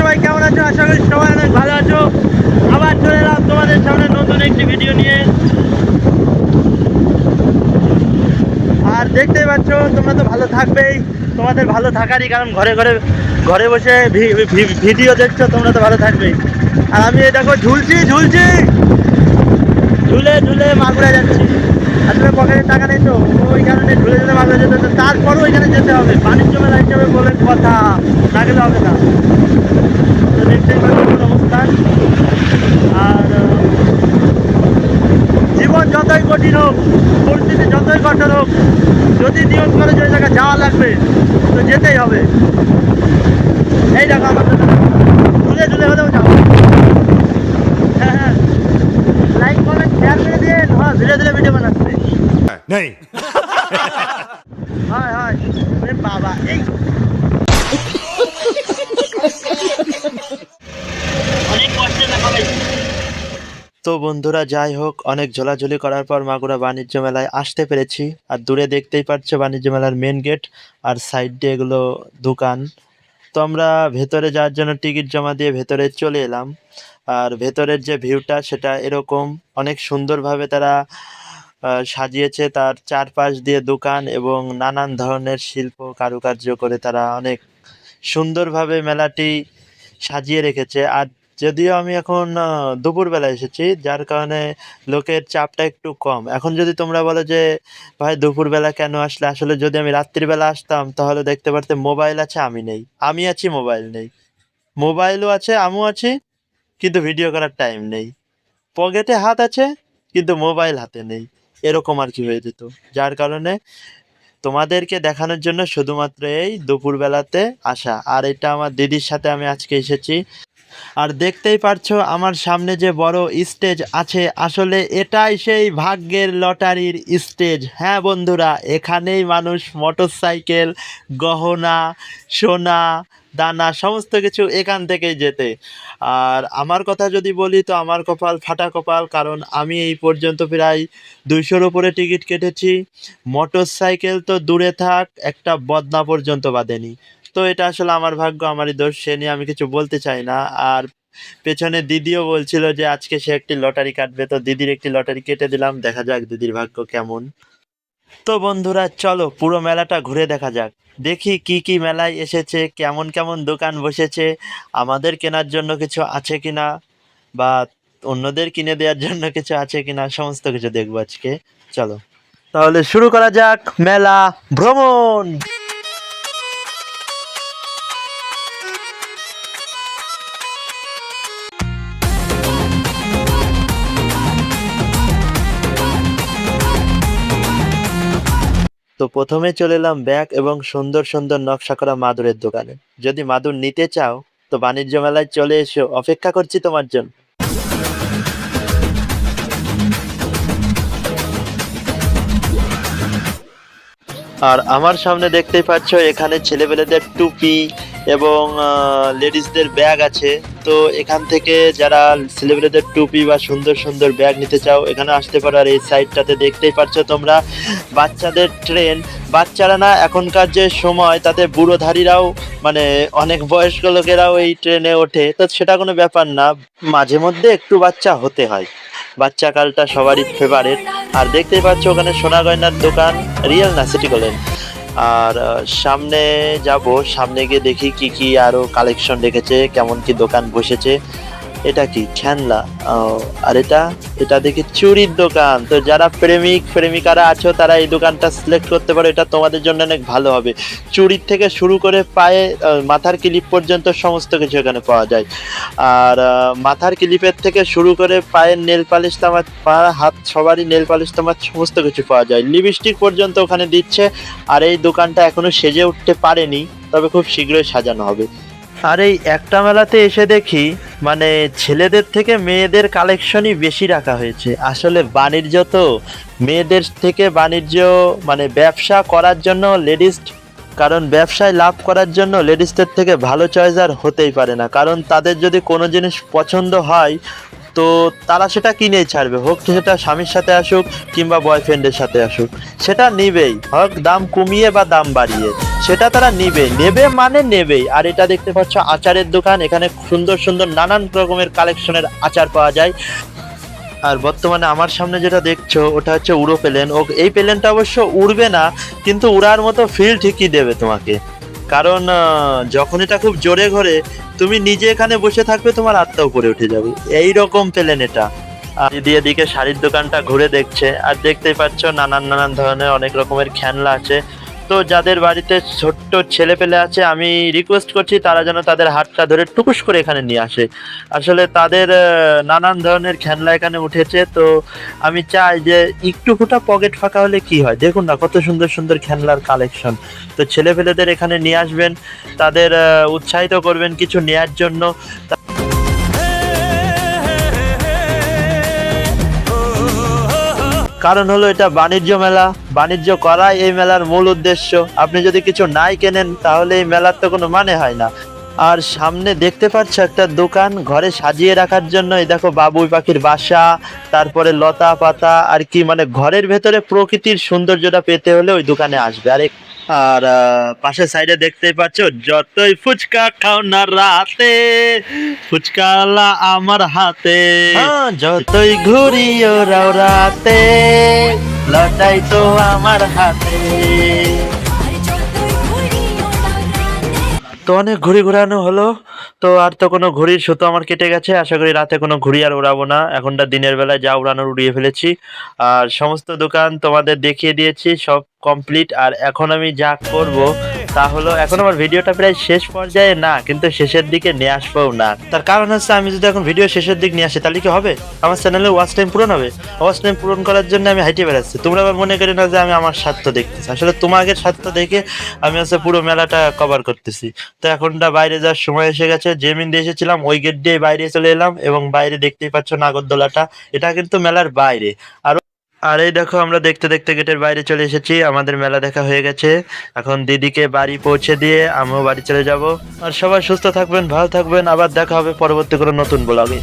সবাই কেমন আছো? আশা করি সবাই অনেক ভালো আছো। আবার চলে এলাম তোমাদের সামনে নতুন একটি ভিডিও নিয়ে। আর দেখতেই পাচ্ছ, তোমরা তো ভালো থাকবেই। তোমাদের ভালো থাকারই কারণ, ঘরে বসে ভিডিও দেখছো, তোমরা তো ভালো থাকবেই। আর আমি এই দেখো ঝুলছি ঝুলে ঝুলে মাগুরা যাচ্ছি। আসলে পকেটে টাকা নেই তো, ওই কারণে ঝুলে ঝুলে মাগুরা যেতে হচ্ছে। তারপরও ওইখানে যেতে হবে, বাণিজ্য মেলা হিসেবে বলে কথা, না গেলে হবে না। তো দেখতেই পাচ্ছি অবস্থান। আর জীবন যতই কঠিন হোক, পরিস্থিতি যতই কঠোর হোক, যদি নিয়ম করে যে জায়গায় যাওয়া লাগবে তো যেতেই হবে। এই দেখো আমার ঝুলে ঝুলে হলেও যাও। হ্যাঁ হ্যাঁ, লাইক কমেন্ট শেয়ার করে দিয়ে, হ্যাঁ ধীরে ধীরে ভিডিও বানাচ্ছে। नहीं হয় হয়, বাবা এই অনেক কষ্টে দেখা পাইছি। তো বন্ধুরা, যাই হোক, অনেক ঝোলাঝুলি করার পর মাগুরা বাণিজ্য মেলায় আসতে পেরেছি। আর দূরে দেখতেই পাচ্ছ বাণিজ্য মেলার মেন গেট, আর সাইড দিয়ে এগুলো দোকান। তো আমরা ভেতরে যাওয়ার জন্য টিকিট জমা দিয়ে ভেতরে চলে এলাম। আর ভেতরের যে ভিউটা সেটা এরকম, অনেক সুন্দরভাবে তারা সাজিয়েছে। তার চারপাশ দিয়ে দোকান এবং নানান ধরনের শিল্প কারুকার্য করে তারা অনেক সুন্দরভাবে মেলাটি সাজিয়ে রেখেছে। আর যদিও আমি এখন দুপুরবেলা এসেছি, যার কারণে লোকের চাপটা একটু কম। এখন যদি তোমরা বলো যে ভাই দুপুরবেলা কেন আসলে, আসলে যদি আমি রাত্রিবেলা আসতাম তাহলে দেখতে পারতে মোবাইল আছে, আমি নেই, আমি আছি, মোবাইল নেই। মোবাইলও আছে, আমিও আছি, কিন্তু ভিডিও করার টাইম নেই। পকেটে হাত আছে, কিন্তু মোবাইল হাতে নেই। এরকম আর কি হয়ে যেত। যার কারণে তোমাদেরকে দেখানোর জন্য শুধুমাত্র এই দুপুরবেলাতে আসা। আর এটা আমার দিদির সাথে আমি আজকে এসেছি। আর দেখতেই পারছো আমার সামনে যে বড় স্টেজ আছে, আসলে এটাই সেই ভাগ্যের লটারির স্টেজ। হ্যাঁ বন্ধুরা, এখানেই মানুষ মোটরসাইকেল, গহনা, সোনা দানা সমস্ত কিছু এখান থেকেই যেতে। আর আমার কথা যদি বলি তো আমার কপাল ফাটা কপাল, কারণ আমি এই পর্যন্ত প্রায় 200-র উপরে টিকিট কেটেছি। মোটরসাইকেল তো দূরে থাক, একটা বদনা পর্যন্ত বাঁধেনি। তো এটা আসলে আমার ভাগ্য, আমারই দোষ, সে নিয়ে আমি কিছু বলতে চাই না। আর পেছনে দিদিও বলছিল যে আজকে সে একটি লটারি কাটবে, তো দিদির একটি লটারি কেটে দিলাম, দেখা যাক দিদির ভাগ্য কেমন। তো বন্ধুরা চলো পুরো মেলাটা ঘুরে দেখা যাক, দেখি কি কি মেলায় এসেছে, কেমন কেমন দোকান বসেছে, আমাদের কেনার জন্য কিছু আছে কিনা, বা অন্যদের কিনে দেওয়ার জন্য কিছু আছে কিনা, সমস্ত কিছু দেখবো আজকে। চলো তাহলে শুরু করা যাক মেলা ভ্রমণ। তো প্রথমে চলে এলাম ব্যাগ এবং সুন্দর সুন্দর নকশা করা মাদুরের দোকানে। যদি মাদুর নিতে চাও তো বাণিজ্য মেলায় চলে এসো, অপেক্ষা করছি তোমার জন্য। আর আমার সামনে দেখতেই পাচ্ছ এখানে ছেলেপেলেদের টুপি এবং লেডিসদের ব্যাগ আছে। তো এখান থেকে যারা ছেলেপেলেদের টুপি বা সুন্দর সুন্দর ব্যাগ নিতে চাও এখানে আসতে পারো। আর এই সাইডটাতে দেখতেই পাচ্ছ তোমরা বাচ্চাদের ট্রেন, বাচ্চারা না, এখনকার যে সময় তাতে বুড়োধারীরাও, মানে অনেক বয়স্ক লোকেরাও এই ট্রেনে ওঠে, তো সেটা কোনো ব্যাপার না, মাঝে মধ্যে একটু বাচ্চা হতে হয়। বাচ্চা কালটা সবারই ফেভারিট। আর দেখতেই পাচ্ছ ওখানে সোনা গয়নার দোকান, রিয়েল না, সিটি গোল্ডেন। আর সামনে যাব, সামনে গিয়ে দেখি কি কি আরো কালেকশন রেখেছে, কেমন কি দোকান বসেছে। এটা কি খেলনা, আর এটা এটা দেখি চুরির দোকান। তো যারা প্রেমিকারা আছো তারা এই দোকানটা সিলেক্ট করতে পারো, এটা তোমাদের জন্য অনেক ভালো হবে। চুরির থেকে শুরু করে পায়ে মাথার ক্লিপ পর্যন্ত সমস্ত কিছু এখানে পাওয়া যায়। আর মাথার ক্লিপের থেকে শুরু করে পায়ের নেল পালিশ তামার, পা হাত সবারই নেল পালিশ তামার সমস্ত কিছু পাওয়া যায়, লিপস্টিক পর্যন্ত ওখানে দিচ্ছে। আর এই দোকানটা এখনো সেজে উঠতে পারেনি, তবে খুব শীঘ্রই সাজানো হবে। আর এই একটা মেলাতে এসে দেখি মানে ছেলেদের থেকে মেয়েদের কালেকশনই বেশি রাখা হয়েছে। আসলে বাণিজ্য তো, মেয়েদের থেকে বাণিজ্য মানে ব্যবসা করার জন্য লেডিস, কারণ ব্যবসায় লাভ করার জন্য লেডিসদের থেকে ভালো চয়েস আর হতেই পারে না। কারণ তাদের যদি কোনো জিনিস পছন্দ হয় তো তারা সেটা কিনেই ছাড়বে, হোক সেটা স্বামীর সাথে আসুক কিংবা বয়ফ্রেন্ডের সাথে আসুক, সেটা নিবেই, হোক দাম কমিয়ে বা দাম বাড়িয়ে, সেটা তারা নেবে মানে নেবেই। আর এটা দেখতে পাচ্ছ আচারের দোকান, এখানে সুন্দর সুন্দর নানান রকমের কালেকশনের আচার পাওয়া যায়। আর বর্তমানে আমার সামনে যেটা দেখছো ওটা হচ্ছে উড়ো প্লেন। এই প্লেনটা অবশ্য উড়বে না, কিন্তু উড়ার মতো ফিল ঠিকই দেবে তোমাকে। কারণ যখন এটা খুব জোরে ঘোরে, তুমি নিজে এখানে বসে থাকবে, তোমার আত্মা উপরে উঠে যাবে, এই রকম প্লেন এটা। আর দিদি এদিকে শাড়ির দোকানটা ঘুরে দেখছে, আর দেখতেই পাচ্ছ নানান ধরনের অনেক রকমের খেলনা আছে। তো যাদের বাড়িতে ছোট্ট ছেলে পেলে আছে, আমি রিকোয়েস্ট করছি তারা যেন তাদের হাতটা ধরে টুকুস করে এখানে নিয়ে আসে। আসলে তাদের নানান ধরনের খেলনা এখানে উঠেছে। তো আমি চাই যে একটু ফুটা পকেট ফাঁকা হলে কি হয়, দেখুন না কত সুন্দর সুন্দর খেলনার কালেকশন। তো ছেলে পেলেদের এখানে নিয়ে আসবেন, তাদের উৎসাহিত করবেন কিছু নেয়ার জন্য। কারণ হলো এটা বাণিজ্য মেলা, বাণিজ্য করাই এই মেলার মূল উদ্দেশ্য। আপনি যদি কিছু নাই কেনেন তাহলে এই মেলার তো কোনো মানে হয় না। আর সামনে দেখতে পাচ্ছ একটা দোকান ঘরে সাজিয়ে রাখার জন্য, এই দেখো বাবুই পাখির বাসা, তারপরে লতা পাতা আর কি, মানে ঘরের ভেতরে প্রকৃতির সৌন্দর্যটা পেতে হলে ওই দোকানে আসবে। আর পাশের সাইডে দেখতেই পাচ্ছ, যতই ফুচকা খাও না রাতে, ফুচকালা আমার হাতে, যতই ঘুরি ওরাও রাতে, লটাই তো আমার হাতে। তো অনেক ঘুড়ি ঘুরানো হলো, তো আর তো কোনো ঘুড়ির সুতো আমার কেটে গেছে। আশা করি রাতে কোনো ঘুড়ি আর উড়াবো না, এখনটা দিনের বেলায় যা উড়ানোর উড়িয়ে ফেলেছি। আর সমস্ত দোকান তোমাদের দেখিয়ে দিয়েছি, সব কমপ্লিট। আর এখন আমি যা করব তা হলো, এখন আমার ভিডিওটা প্রায় শেষ পর্যায়ে না, কিন্তু শেষের দিকে নিয়ে আসবোও না। তার কারণ হচ্ছে, আমি যদি এখন ভিডিও শেষের দিক নিয়ে আসি তাহলে কি হবে, আমার চ্যানেলে ওয়াচ টাইম পূরণ হবে। ওয়াচ টাইম পূরণ করার জন্য আমি হাইটে বেড়াচ্ছি। তোমরা আবার মনে করি না যে আমি আমার স্বার্থ দেখতেছি, আসলে তোমাদের স্বার্থ দেখে আমি হচ্ছে পুরো মেলাটা কভার করতেছি। তো এখনটা বাইরে যাওয়ার সময় এসে গেছে। যে মিন দিয়ে এসেছিলাম ওই গেট দিয়ে বাইরে চলে এলাম, এবং বাইরে দেখতেই পাচ্ছ নাগরদোলাটা, এটা কিন্তু মেলার বাইরে। আর এই দেখো আমরা দেখতে দেখতে গেটের বাইরে চলে এসেছি, আমাদের মেলা দেখা হয়ে গেছে। এখন দিদিকে বাড়ি পৌঁছে দিয়ে আমিও বাড়ি চলে যাব। আর সবাই সুস্থ থাকবেন, ভালো থাকবেন, আবার দেখা হবে পরবর্তী কোনো নতুন ব্লগে।